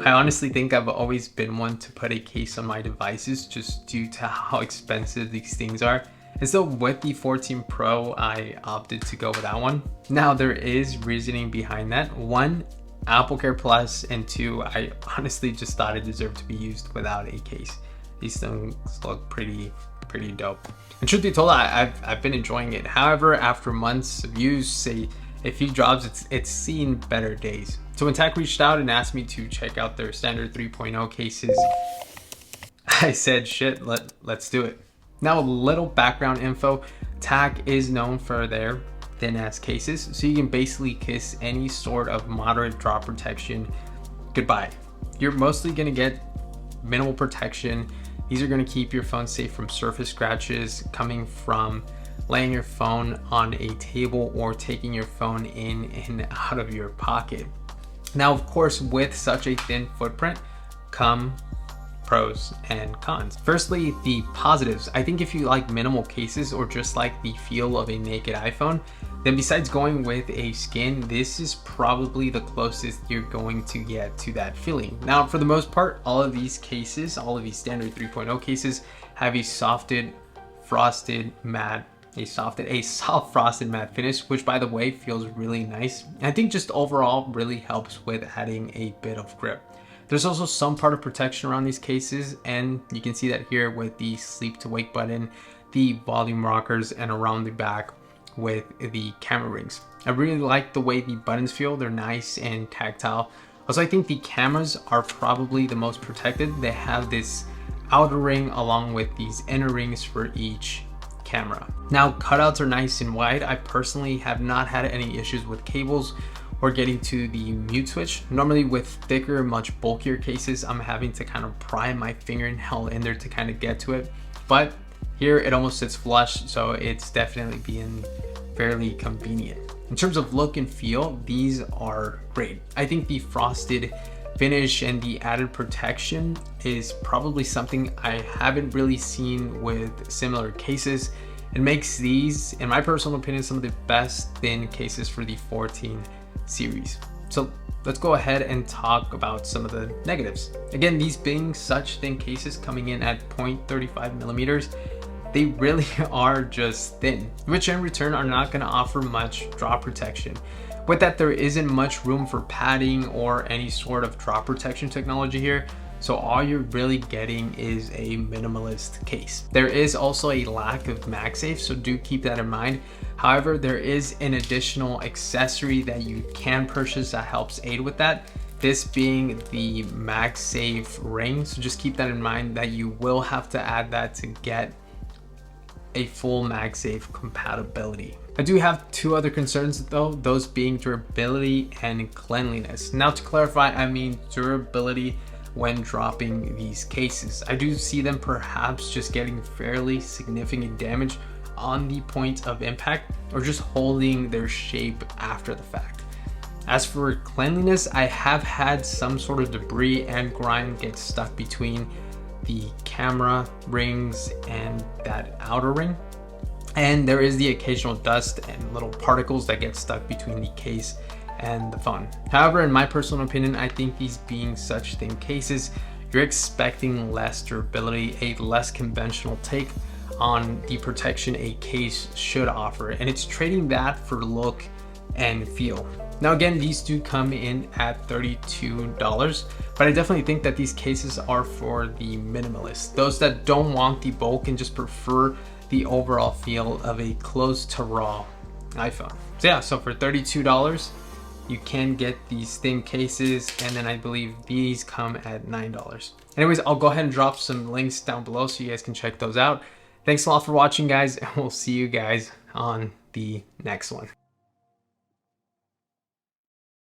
I honestly think I've always been one to put a case on my devices just due to how expensive these things are. And so with the 14 Pro, I opted to go with that one. Now there is reasoning behind that. One, Apple Care Plus, and two, I honestly just thought it deserved to be used without a case. These things look pretty dope. And truth be told, I've been enjoying it. However, after months of use, say a few drops, it's seen better days. So when TAC reached out and asked me to check out their standard 3.0 cases, I said, shit, let's do it. Now a little background info, TAC is known for their thin-ass cases, so you can basically kiss any sort of moderate drop protection goodbye. You're mostly gonna get minimal protection. These are gonna keep your phone safe from surface scratches coming from laying your phone on a table or taking your phone in and out of your pocket. Now, of course, with such a thin footprint come pros and cons. Firstly, the positives. I think if you like minimal cases or just like the feel of a naked iPhone, then besides going with a skin, this is probably the closest you're going to get to that feeling. Now, for the most part, all of these cases, all of these standard 3.0 cases have a soft frosted matte finish, which by the way feels really nice. I think just overall really helps with adding a bit of grip. There's also some part of protection around these cases, and you can see that here with the sleep to wake button, the volume rockers, and around the back with the camera rings. I really like the way the buttons feel. They're nice and tactile. Also, I think the cameras are probably the most protected. They have this outer ring along with these inner rings for each camera. Now, cutouts are nice and wide. I personally have not had any issues with cables or getting to the mute switch. Normally with thicker, much bulkier cases, I'm having to kind of pry my fingernail in there to kind of get to it. But here it almost sits flush, so it's definitely being fairly convenient. In terms of look and feel, these are great. I think the frosted finish and the added protection is probably something I haven't really seen with similar cases. It makes these, in my personal opinion, some of the best thin cases for the 14 series. So let's go ahead and talk about some of the negatives. Again, these being such thin cases coming in at 0.35 millimeters, they really are just thin, which in return are not going to offer much drop protection. With that, there isn't much room for padding or any sort of drop protection technology here. So all you're really getting is a minimalist case. There is also a lack of MagSafe, so do keep that in mind. However, there is an additional accessory that you can purchase that helps aid with that. This being the MagSafe ring. So just keep that in mind that you will have to add that to get a full MagSafe compatibility. I do have two other concerns though, those being durability and cleanliness. Now to clarify, I mean durability when dropping these cases. I do see them perhaps just getting fairly significant damage on the point of impact or just holding their shape after the fact. As for cleanliness, I have had some sort of debris and grime get stuck between the camera rings and that outer ring. And there is the occasional dust and little particles that get stuck between the case and the phone. However, in my personal opinion, I think these being such thin cases, you're expecting less durability, a less conventional take on the protection a case should offer. And it's trading that for look and feel. Now again, these do come in at $32, but I definitely think that these cases are for the minimalists, those that don't want the bulk and just prefer the overall feel of a close to raw iPhone. So yeah, so for $32, you can get these thin cases, and then I believe these come at $9. Anyways, I'll go ahead and drop some links down below so you guys can check those out. Thanks a lot for watching, guys, and we'll see you guys on the next one.